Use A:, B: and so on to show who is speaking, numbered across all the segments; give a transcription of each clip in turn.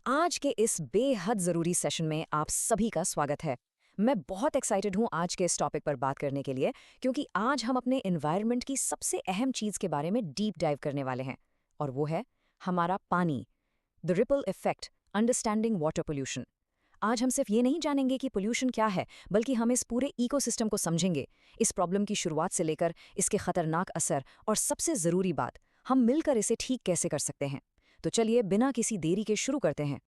A: आज के इस बेहद ज़रूरी सेशन में आप सभी का स्वागत है। मैं बहुत एक्साइटेड हूँ आज के इस टॉपिक पर बात करने के लिए, क्योंकि आज हम अपने एनवायरनमेंट की सबसे अहम चीज़ के बारे में डीप डाइव करने वाले हैं, और वो है हमारा पानी। The ripple effect, understanding water pollution. आज हम सिर्फ ये नहीं जानेंगे कि पोल्यूशन क्या है, बल्कि हम इस पूरे इकोसिस्टम को समझेंगे, इस प्रॉब्लम की शुरुआत से लेकर इसके खतरनाक असर, और सबसे ज़रूरी बात, हम मिलकर इसे ठीक कैसे कर सकते हैं। तो चलिए बिना किसी देरी के शुरू करते हैं।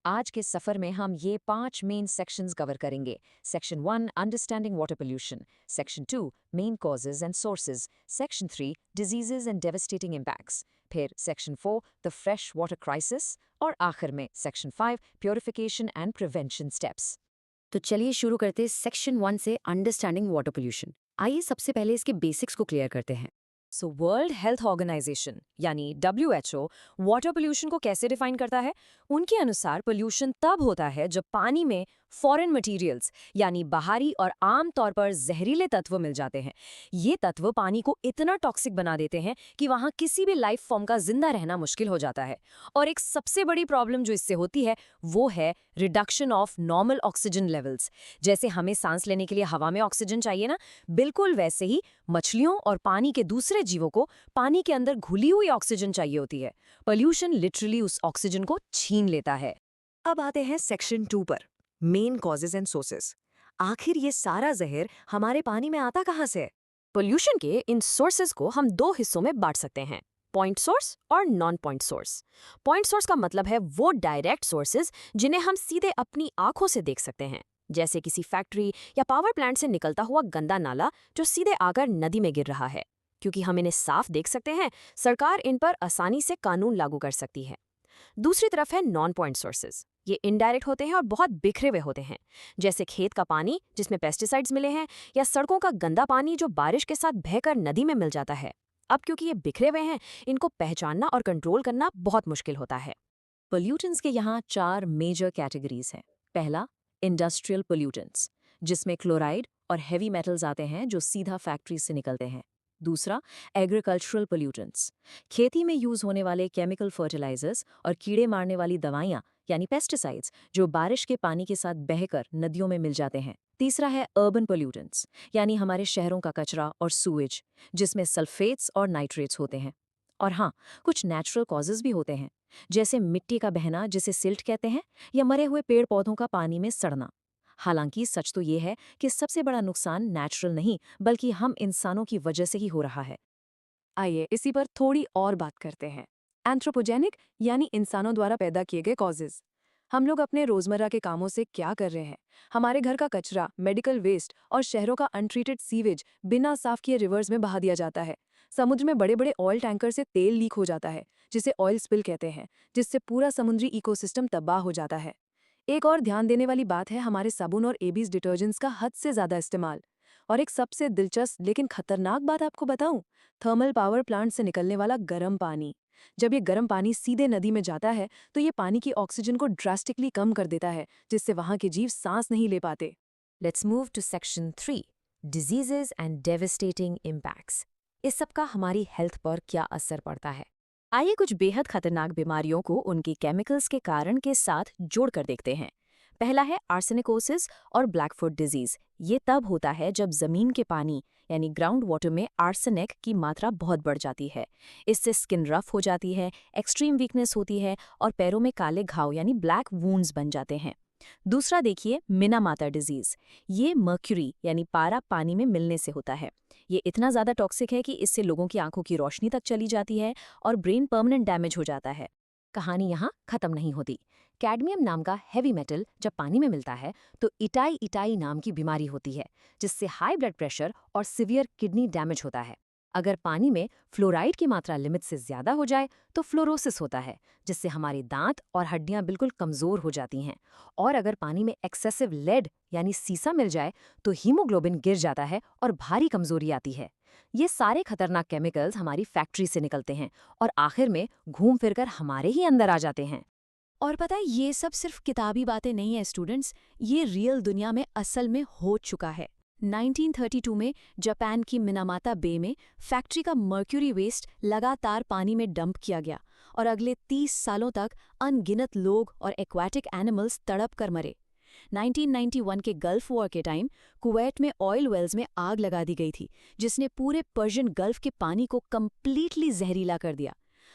A: आज के सफर में हम ये 5 मेन सेक्शंस कवर करेंगे। Section 1, understanding water pollution. Section 2, main causes and sources. Section 3, diseases and devastating impacts. फिर section 4, the fresh water crisis. और आखिर में section 5, purification and prevention steps. तो चलिए शुरू करते हैं सेक्शन 1 से, अंडरस्टैंडिंग वाटर पोल्यूशन। आइए सबसे पहले इसके बेसिक्स को क्लियर करते हैं। वर्ल्ड हेल्थ ऑर्गेनाइजेशन यानी WHO वाटर पोल्यूशन को कैसे डिफाइन करता है? उनके अनुसार पोल्यूशन तब होता है जब पानी में फॉरेन मटेरियल्स यानी बाहरी और आम तौर पर जहरीले तत्व मिल जाते हैं। ये तत्व पानी को इतना टॉक्सिक बना देते हैं कि वहाँ किसी भी लाइफ फॉर्म का जिंदा रहना मुश्किल हो जाता है। और एक सबसे बड़ी प्रॉब्लम जो इससे होती है वो है reduction of normal oxygen levels. जैसे हमें सांस लेने के लिए हवा में ऑक्सीजन चाहिए ना, बिल्कुल वैसे ही मछलियों और पानी के दूसरे जीवों को पानी के अंदर घुली हुई ऑक्सीजन चाहिए होती है। पोल्यूशन लिटरली उस ऑक्सीजन को छीन लेता है। अब आते हैं सेक्शन 2 पर, मेन कॉजेज एंड सोर्सेज। आखिर ये सारा जहर हमारे पानी में आता कहाँ से? पोल्यूशन के इन सोर्सेज को हम 2 हिस्सों में बांट सकते हैं, पॉइंट सोर्स और non point source. Point source का मतलब है वो डायरेक्ट सोर्सेज जिन्हें हम सीधे अपनी आंखों से देख सकते हैं, जैसे किसी फैक्ट्री या पावर प्लांट से निकलता हुआ गंदा नाला जो सीधे आकर नदी में गिर रहा है। क्योंकि हम इन्हें साफ देख सकते हैं, सरकार इन पर आसानी से कानून लागू कर सकती है। दूसरी तरफ है नॉन पॉइंट सोर्सेज। ये इनडायरेक्ट होते हैं और बहुत बिखरे हुए होते हैं, जैसे खेत का पानी जिसमें पेस्टिसाइड्स मिले हैं, या सड़कों का गंदा पानी जो बारिश के साथ बहकर नदी में मिल जाता है। अब क्योंकि ये बिखरे हुए हैं, इनको पहचानना और कंट्रोल करना बहुत मुश्किल होता है। पोल्यूटेंट्स के यहाँ 4 मेजर कैटेगरीज हैं। पहला, इंडस्ट्रियल पोल्यूटेंट्स, जिसमें क्लोराइड और हेवी मेटल्स आते हैं जो सीधा फैक्ट्री से निकलते हैं। दूसरा, एग्रीकल्चरल पोल्यूटेंट्स, खेती में यूज होने वाले केमिकल फर्टिलाइजर्स और कीड़े मारने वाली दवाइयाँ यानी पेस्टिसाइड्स जो बारिश के पानी के साथ बहकर नदियों में मिल जाते हैं। तीसरा है अर्बन पोल्यूटेंट्स, यानी हमारे शहरों का कचरा और सूएज, जिसमें सल्फेट्स और नाइट्रेट्स होते हैं। और हाँ, कुछ नेचुरल कॉजेज भी होते हैं, जैसे मिट्टी का बहना जिसे सिल्ट कहते हैं, या मरे हुए पेड़ पौधों का पानी में सड़ना। हालांकि सच तो ये है कि सबसे बड़ा नुकसान नेचुरल नहीं, बल्कि हम इंसानों की वजह से ही हो रहा है। आइए इसी पर थोड़ी और बात करते हैं। एंथ्रोपोजेनिक यानी इंसानों द्वारा पैदा किए गए कॉजेज। हम लोग अपने रोजमर्रा के कामों से क्या कर रहे हैं? हमारे घर का कचरा, मेडिकल वेस्ट और शहरों का अनट्रीटेड सीवेज बिना साफ किए रिवर्स में बहा दिया जाता है। समुद्र में बड़े बड़े ऑयल टैंकर से तेल लीक हो जाता है, जिसे ऑयल स्पिल कहते हैं, जिससे पूरा समुद्री इकोसिस्टम तबाह हो जाता है। एक और ध्यान देने वाली बात है हमारे साबुन और एबीज डिटर्जेंट्स का हद से ज्यादा इस्तेमाल। और एक सबसे दिलचस्प लेकिन खतरनाक बात आपको बताऊं, थर्मल पावर प्लांट से निकलने वाला गर्म पानी। जब ये गर्म पानी सीधे नदी में जाता है तो ये पानी की ऑक्सीजन को ड्रास्टिकली कम कर देता है, जिससे वहां के जीव सांस नहीं ले पाते। Let's move to section 3, diseases and devastating impacts. इस सब का हमारी हेल्थ पर क्या असर पड़ता है? आइए कुछ बेहद खतरनाक बीमारियों को उनके केमिकल्स के कारण के साथ जोड़कर देखते हैं। पहला है आर्सेनिकोसिस और ब्लैकफुट डिजीज। ये तब होता है जब जमीन के पानी यानी ग्राउंड वाटर में आर्सेनिक की मात्रा बहुत बढ़ जाती है। इससे स्किन रफ हो जाती है, एक्सट्रीम वीकनेस होती है और पैरों में काले घाव यानी ब्लैक वूंड्स बन जाते हैं। दूसरा देखिए, मिनामाता डिजीज। ये मर्क्यूरी यानी पारा पानी में मिलने से होता है। ये इतना ज़्यादा टॉक्सिक है कि इससे लोगों की आंखों की रोशनी तक चली जाती है और ब्रेन परमानेंट डैमेज हो जाता है। कहानी यहाँ खत्म नहीं होती। कैडमियम नाम का हैवी मेटल जब पानी में मिलता है तो इटाई इटाई नाम की बीमारी होती है, जिससे हाई ब्लड प्रेशर और सीवियर किडनी डैमेज होता है। अगर पानी में फ्लोराइड की मात्रा लिमिट से ज्यादा हो जाए तो फ्लोरोसिस होता है, जिससे हमारे दांत और हड्डियां बिल्कुल कमजोर हो जाती हैं। और अगर पानी में एक्सेसिव लेड यानी सीसा मिल जाए तो हीमोग्लोबिन गिर जाता है और भारी कमजोरी आती है। ये सारे खतरनाक केमिकल्स हमारी फैक्ट्री से निकलते हैं और आखिर में घूम फिरकर हमारे ही अंदर आ जाते हैं। और पता है, ये सब सिर्फ किताबी बातें नहीं है स्टूडेंट्स, ये रियल दुनिया में असल में हो चुका है। 1932 में जापान की मिनामाता बे में फैक्ट्री का मर्क्यूरी वेस्ट लगातार पानी में डंप किया गया
B: और अगले 30 सालों तक अनगिनत लोग और एक्वाटिक एनिमल्स तड़प कर मरे। 1991 के गल्फ वॉर के टाइम कुवैत में ऑयल वेल्स में आग लगा दी गई थी, जिसने पूरे पर्शियन गल्फ के पानी को कंप्लीटली जहरीला कर दिया।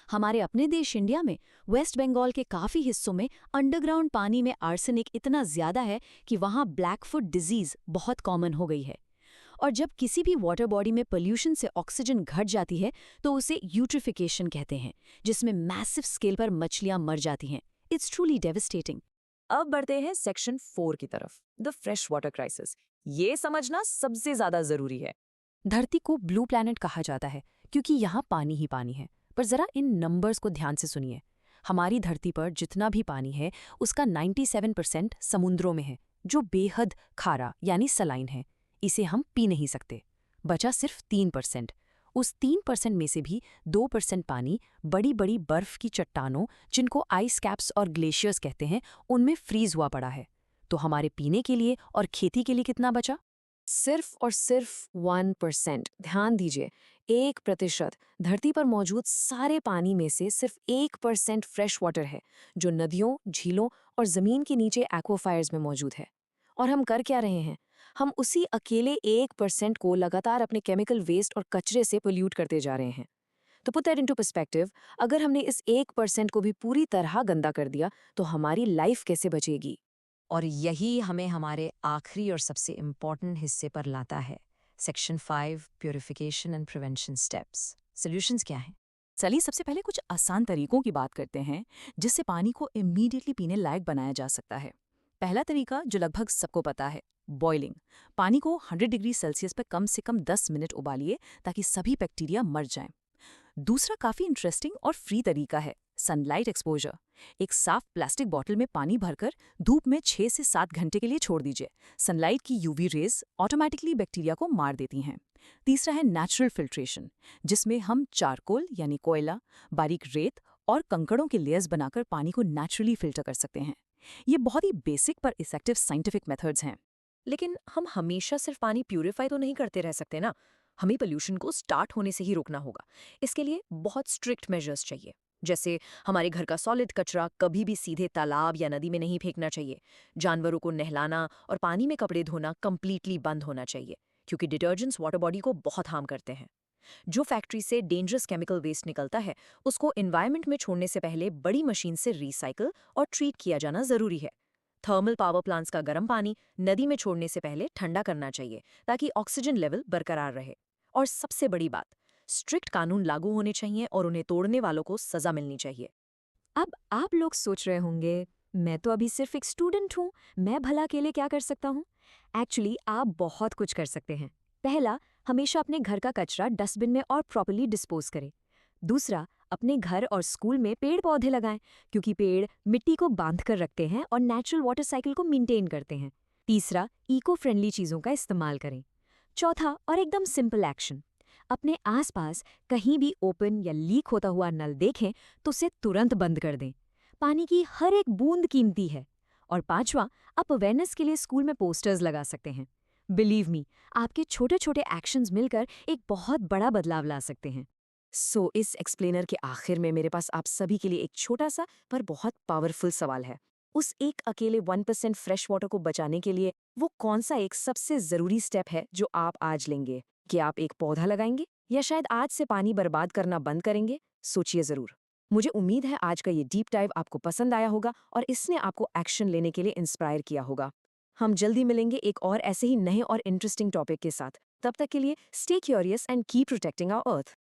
B: हमारे अपने देश इंडिया में वेस्ट बंगाल के काफ़ी हिस्सों में अंडरग्राउंड पानी में आर्सेनिक इतना ज़्यादा है कि वहाँ ब्लैकफुट डिजीज़ बहुत कॉमन हो गई है। और जब किसी भी वाटर बॉडी में पोल्यूशन से ऑक्सीजन घट जाती है तो उसे यूट्रिफिकेशन कहते हैं, जिसमें मैसिव स्केल पर मछलियां मर जाती हैं। It's truly devastating.
A: अब बढ़ते हैं सेक्शन 4 की तरफ, द फ्रेश वाटर क्राइसिस। ये समझना सबसे ज्यादा जरूरी है।
B: धरती को ब्लू प्लैनेट कहा जाता है क्योंकि यहाँ पानी ही पानी है। पर जरा इन नंबर्स को ध्यान से सुनिए। हमारी धरती पर जितना भी पानी है उसका 97% समुद्रों में है, जो बेहद खारा यानी सलाइन है। इसे हम पी नहीं सकते। बचा सिर्फ 3%। उस 3% में से भी 2% पानी बड़ी बड़ी बर्फ की चट्टानों, जिनको आइस कैप्स और ग्लेशियर्स कहते हैं, उनमें फ्रीज हुआ पड़ा है। तो हमारे पीने के लिए और खेती के लिए कितना बचा?
A: सिर्फ और सिर्फ 1%। ध्यान दीजिए, 1%। धरती पर मौजूद सारे पानी में से सिर्फ 1% फ्रेश वाटर है, जो नदियों, झीलों और जमीन के नीचे एक्वाफायर्स में मौजूद है। और हम कर क्या रहे हैं? हम उसी अकेले 1% को लगातार अपने केमिकल वेस्ट और कचरे से पोल्यूट करते जा रहे हैं। तो पुट दैट इनटू पर्सपेक्टिव, अगर हमने इस 1% को भी पूरी तरह गंदा कर दिया तो हमारी लाइफ कैसे बचेगी? और यही हमें हमारे आखिरी और सबसे इम्पॉर्टेंट हिस्से पर लाता है, section 5, purification and prevention steps. Solutions क्या हैं?
B: चलिए सबसे पहले कुछ आसान तरीकों की बात करते हैं जिससे पानी को इमीडिएटली पीने लायक बनाया जा सकता है। पहला तरीका जो लगभग सबको पता है, बॉइलिंग। पानी को 100 डिग्री सेल्सियस पर कम से कम 10 मिनट उबालिए ताकि सभी बैक्टीरिया मर जाएं। दूसरा काफ़ी इंटरेस्टिंग और फ्री तरीका है, सनलाइट एक्सपोजर। एक साफ प्लास्टिक बॉटल में पानी भरकर धूप में 6 से 7 घंटे के लिए छोड़ दीजिए। सनलाइट की यूवी रेज ऑटोमेटिकली बैक्टीरिया को मार देती हैं। तीसरा है नेचुरल फिल्ट्रेशन, जिसमें हम चारकोल यानी कोयला, बारीक रेत और कंकड़ों के लेयर्स बनाकर पानी को नेचुरली फिल्टर कर सकते हैं। ये बहुत ही बेसिक पर इफेक्टिव साइंटिफिक मेथड्स हैं।
A: लेकिन हम हमेशा सिर्फ पानी प्यूरिफाई तो नहीं करते रह सकते ना। हमें पोल्यूशन को स्टार्ट होने से ही रोकना होगा। इसके लिए बहुत स्ट्रिक्ट मेजर्स चाहिए। जैसे हमारे घर का सॉलिड कचरा कभी भी सीधे तालाब या नदी में नहीं फेंकना चाहिए। जानवरों को नहलाना और पानी में कपड़े धोना कंप्लीटली बंद होना चाहिए, क्योंकि डिटर्जेंट्स वाटर बॉडी को बहुत हार्म करते हैं। जो फैक्ट्री से डेंजरस केमिकल वेस्ट निकलता है उसको एनवायरनमेंट में छोड़ने से पहले बड़ी मशीन से रिसाइकल और ट्रीट किया जाना जरूरी है। थर्मल पावर प्लांट्स का गर्म पानी नदी में छोड़ने से पहले ठंडा करना चाहिए ताकि ऑक्सीजन लेवल बरकरार रहे। और सबसे बड़ी बात, स्ट्रिक्ट कानून लागू होने चाहिए और उन्हें तोड़ने वालों को सजा मिलनी चाहिए। अब आप लोग सोच रहे होंगे, मैं तो अभी सिर्फ एक स्टूडेंट हूँ, मैं भला के लिए क्या कर सकता हूँ? एक्चुअली आप बहुत कुछ कर सकते हैं। पहला, हमेशा अपने घर का कचरा डस्टबिन में और प्रॉपर्ली डिस्पोज करें। दूसरा, अपने घर और स्कूल में पेड़ पौधे लगाएं, क्योंकि पेड़ मिट्टी को बांध कर रखते हैं और नेचुरल वाटर साइकिल को मेंटेन करते हैं। तीसरा, इको फ्रेंडली चीज़ों का इस्तेमाल करें। चौथा और एकदम सिंपल एक्शन, अपने आसपास कहीं भी ओपन या लीक होता हुआ नल देखें तो उसे तुरंत बंद कर दें। पानी की हर एक बूंद कीमती है। और पांचवा, आप अवेयरनेस के लिए स्कूल में पोस्टर्स लगा सकते हैं। बिलीव मी, आपके छोटे छोटे एक्शंस मिलकर एक बहुत बड़ा बदलाव ला सकते हैं। इस एक्सप्लेनर के आखिर में मेरे पास आप सभी के लिए एक छोटा सा पर बहुत पावरफुल सवाल है। उस एक अकेले 1% फ्रेश वाटर को बचाने के लिए वो कौन सा एक सबसे जरूरी स्टेप है जो आप आज लेंगे? कि आप एक पौधा लगाएंगे या शायद आज से पानी बर्बाद करना बंद करेंगे? सोचिए जरूर। मुझे उम्मीद है आज का ये डीप डाइव आपको पसंद आया होगा और इसने आपको एक्शन लेने के लिए इंस्पायर किया होगा। हम जल्दी मिलेंगे एक और ऐसे ही नए और इंटरेस्टिंग टॉपिक के साथ। तब तक के लिए stay curious and keep protecting our earth.